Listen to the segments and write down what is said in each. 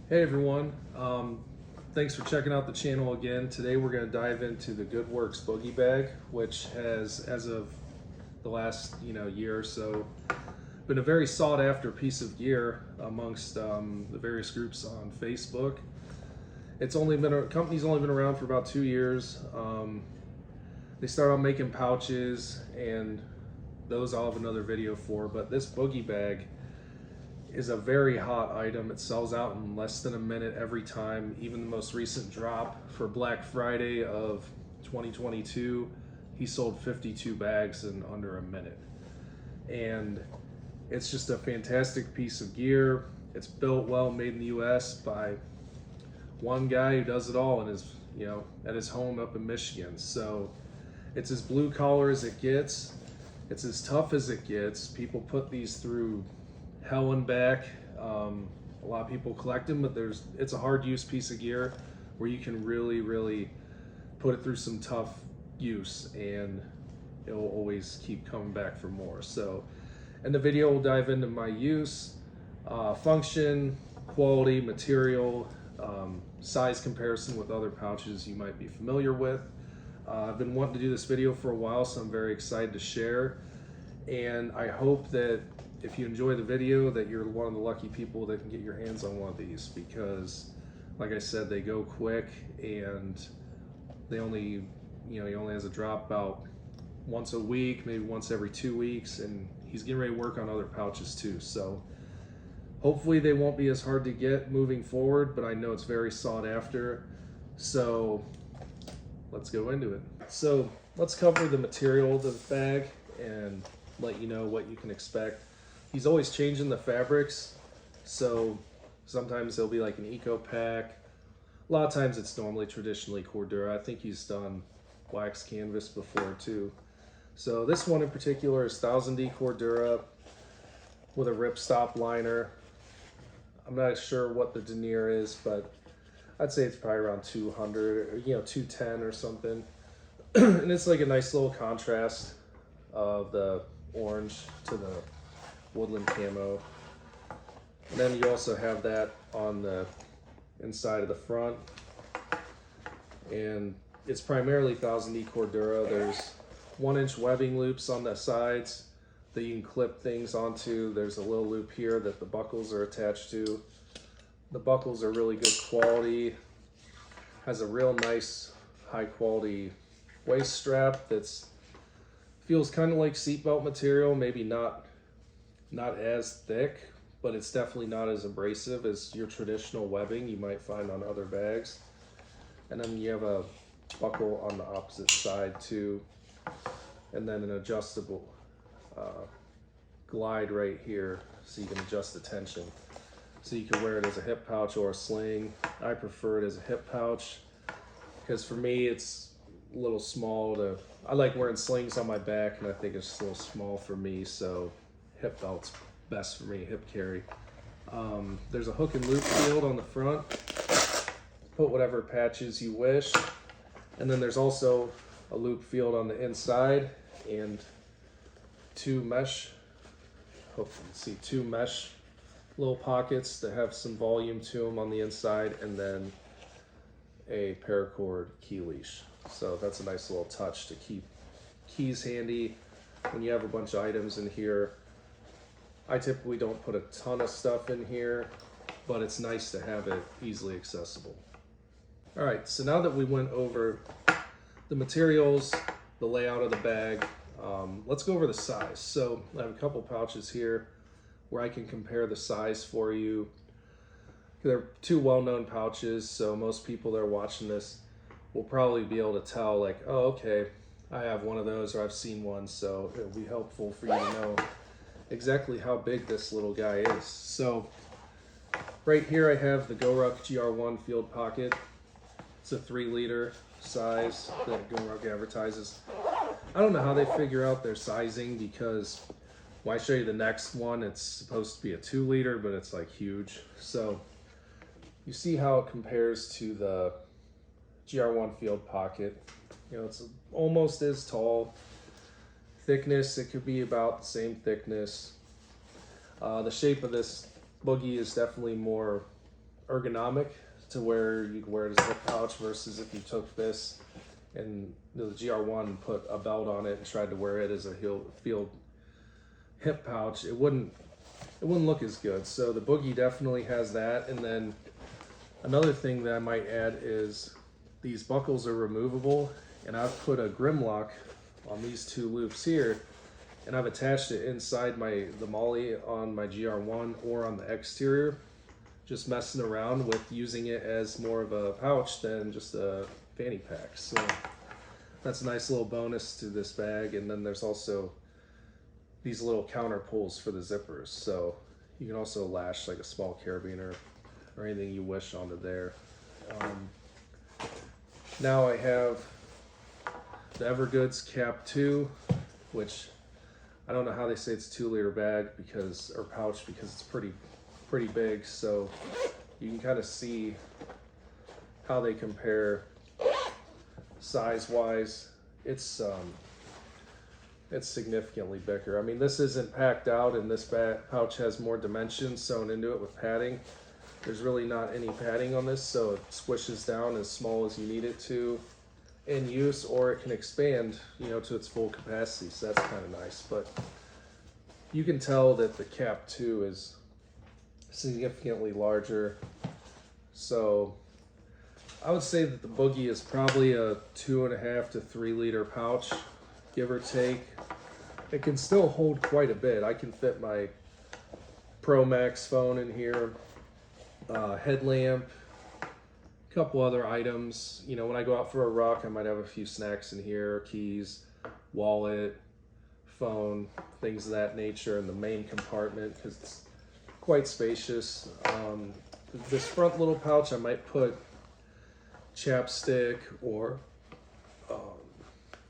Hey everyone, thanks for checking out the channel again. Today we're going to dive into the Goodwerks Boogie bag, which has, as of the last year or so, been a very sought after piece of gear amongst the various groups on Facebook. Company's only been around for about 2 years. They started out making pouches, and those I'll have another video for, but this Boogie bag is a very hot item. It sells out in less than a minute every time. Even the most recent drop for Black Friday of 2022, he sold 52 bags in under a minute. And it's just a fantastic piece of gear. It's built well, made in the US by one guy who does it all in his, at his home up in Michigan. So it's as blue collar as it gets. It's as tough as it gets. People put these through hell and back. A lot of people collect them, but it's a hard use piece of gear where you can really put it through some tough use, and it will always keep coming back for more. So in the video we'll dive into my use, function, quality, material, size comparison with other pouches you might be familiar with. I've been wanting to do this video for a while, so I'm very excited to share, and I hope that if you enjoy the video that you're one of the lucky people that can get your hands on one of these, because like I said, they go quick, and they only, he only has a drop about once a week, maybe once every 2 weeks, and he's getting ready to work on other pouches too. So hopefully they won't be as hard to get moving forward, but I know it's very sought after. So let's go into it. So let's cover the material of the bag and let you know what you can expect. He's always changing the fabrics, so sometimes there'll be like an eco pack. A lot of times it's normally traditionally Cordura. I think he's done wax canvas before too. So this one in particular is 1000D Cordura with a ripstop liner. I'm not sure what the denier is, but I'd say it's probably around 200 or 210 or something. And it's like a nice little contrast of the orange to the woodland camo. And then you also have that on the inside of the front, and it's primarily 1000D Cordura. There's 1-inch webbing loops on the sides that you can clip things onto. There's a little loop here that the buckles are attached to. The buckles are really good quality. Has a real nice high quality waist strap that's feels kind of like seatbelt material, maybe not as thick, but it's definitely not as abrasive as your traditional webbing you might find on other bags. And then you have a buckle on the opposite side too, and then an adjustable glide right here so you can adjust the tension. So you can wear it as a hip pouch or a sling. I prefer it as a hip pouch because for me it's a little small I like wearing slings on my back, and I think it's a little small for me, so hip belt's best for me, hip carry. There's a hook and loop field on the front. Put whatever patches you wish. And then there's also a loop field on the inside, and two mesh little pockets that have some volume to them on the inside, and then a paracord key leash. So that's a nice little touch to keep keys handy when you have a bunch of items in here. I typically don't put a ton of stuff in here, but it's nice to have it easily accessible. All right, so now that we went over the materials, the layout of the bag, let's go over the size. So I have a couple pouches here where I can compare the size for you. They're two well-known pouches, so most people that are watching this will probably be able to tell, like, oh, okay, I have one of those, or I've seen one, so it'll be helpful for you to know exactly how big this little guy is. So right here I have the Goodwerks GR1 field pocket. It's a 3-liter size that Goodwerks advertises. I don't know how they figure out their sizing, because when I show you the next one, it's supposed to be a 2-liter, but it's like huge. So you see how it compares to the GR1 field pocket. It's almost as tall. Thickness, it could be about the same thickness. The shape of this Boogie is definitely more ergonomic to where you can wear it as a zip pouch versus if you took this and the GR1 and put a belt on it and tried to wear it as a field hip pouch, it wouldn't look as good. So the Boogie definitely has that. And then another thing that I might add is these buckles are removable, and I've put a Grimlock on these two loops here, and I've attached it inside the Molly on my GR1 or on the exterior, just messing around with using it as more of a pouch than just a fanny pack. So that's a nice little bonus to this bag. And then there's also these little counter pulls for the zippers, so you can also lash like a small carabiner or anything you wish onto there. Now I have the Evergoods Cap 2, which I don't know how they say it's 2-liter bag or pouch because it's pretty big, so you can kind of see how they compare size wise. It's significantly bigger. I mean, this isn't packed out, and this pouch has more dimensions sewn into it with padding. There's really not any padding on this, so it squishes down as small as you need it to in use, or it can expand, to its full capacity. So that's kind of nice. But you can tell that the Cap 2 is significantly larger. So I would say that the Boogie is probably a 2.5 to 3 liter pouch, give or take. It can still hold quite a bit. I can fit my Pro Max phone in here, headlamp, a couple other items. When I go out for a ruck, I might have a few snacks in here, keys, wallet, phone, things of that nature in the main compartment because it's quite spacious. This front little pouch, I might put chapstick or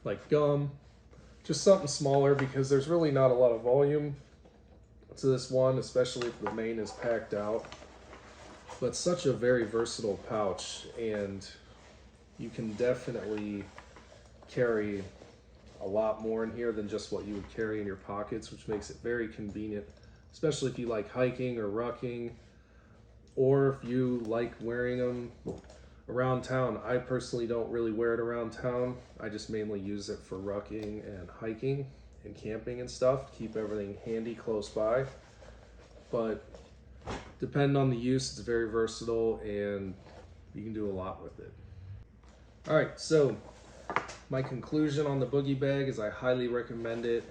like gum, just something smaller, because there's really not a lot of volume to this one, especially if the main is packed out. But such a very versatile pouch, and you can definitely carry a lot more in here than just what you would carry in your pockets, which makes it very convenient, especially if you like hiking or rucking, or if you like wearing them around town. I personally don't really wear it around town. I just mainly use it for rucking and hiking and camping and stuff, to keep everything handy close by. But depending on the use, it's very versatile and you can do a lot with it. All right, so my conclusion on the Boogie bag is I highly recommend it.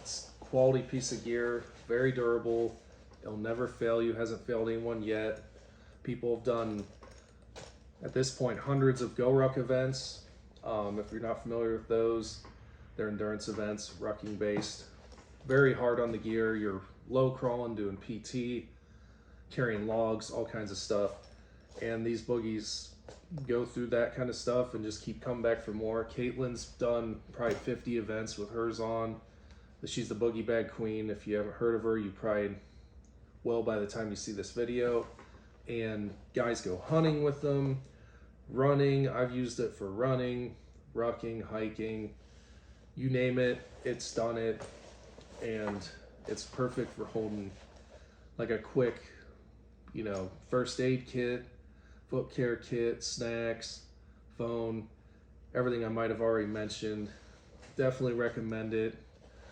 It's a quality piece of gear, very durable. It'll never fail you, hasn't failed anyone yet. People have done, at this point, hundreds of Go Ruck events. If you're not familiar with those, they're endurance events, rucking based. Very hard on the gear. You're low crawling, doing PT, carrying logs, all kinds of stuff. And these Boogies go through that kind of stuff and just keep coming back for more. Caitlin's done probably 50 events with hers on. She's the Boogie bag queen. If you haven't heard of her, you probably will by the time you see this video. And guys go hunting with them, running. I've used it for running, rucking, hiking, you name it, it's done it. And it's perfect for holding like a quick, first aid kit, foot care kit, snacks, phone, everything I might have already mentioned. Definitely recommend it.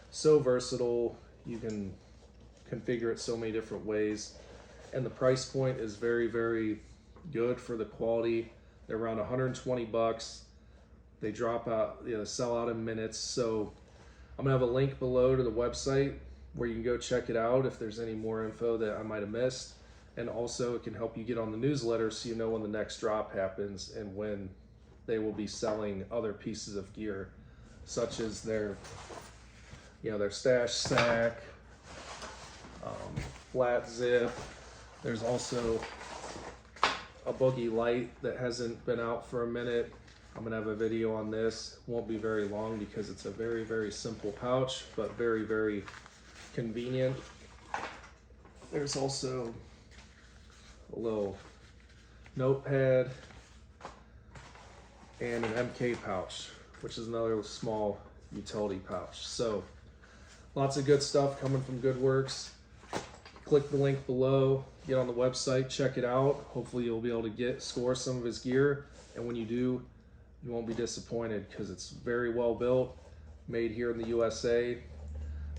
So versatile, you can configure it so many different ways. And the price point is very, very good for the quality. They're around 120 bucks. They drop out, sell out in minutes. So I'm gonna have a link below to the website where you can go check it out if there's any more info that I might have missed. And also it can help you get on the newsletter so you know when the next drop happens and when they will be selling other pieces of gear, such as their stash sack, flat zip. There's also a Boogie Light that hasn't been out for a minute. I'm gonna have a video on this. Won't be very long because it's a very, very simple pouch, but very, very convenient. There's also a little notepad and an MK pouch, which is another small utility pouch. So lots of good stuff coming from Goodwerks. click the link below, get on the website, check it out. Hopefully you'll be able to score some of his gear, and when you do, you won't be disappointed because it's very well built, made here in the USA.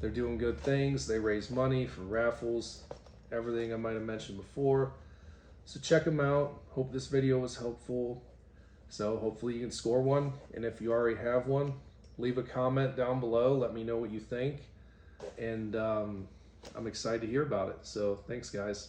They're doing good things. They raise money for raffles, everything I might have mentioned before. So check them out. Hope this video was helpful. So hopefully you can score one, and if you already have one, leave a comment down below. Let me know what you think, and I'm excited to hear about it. So thanks, guys.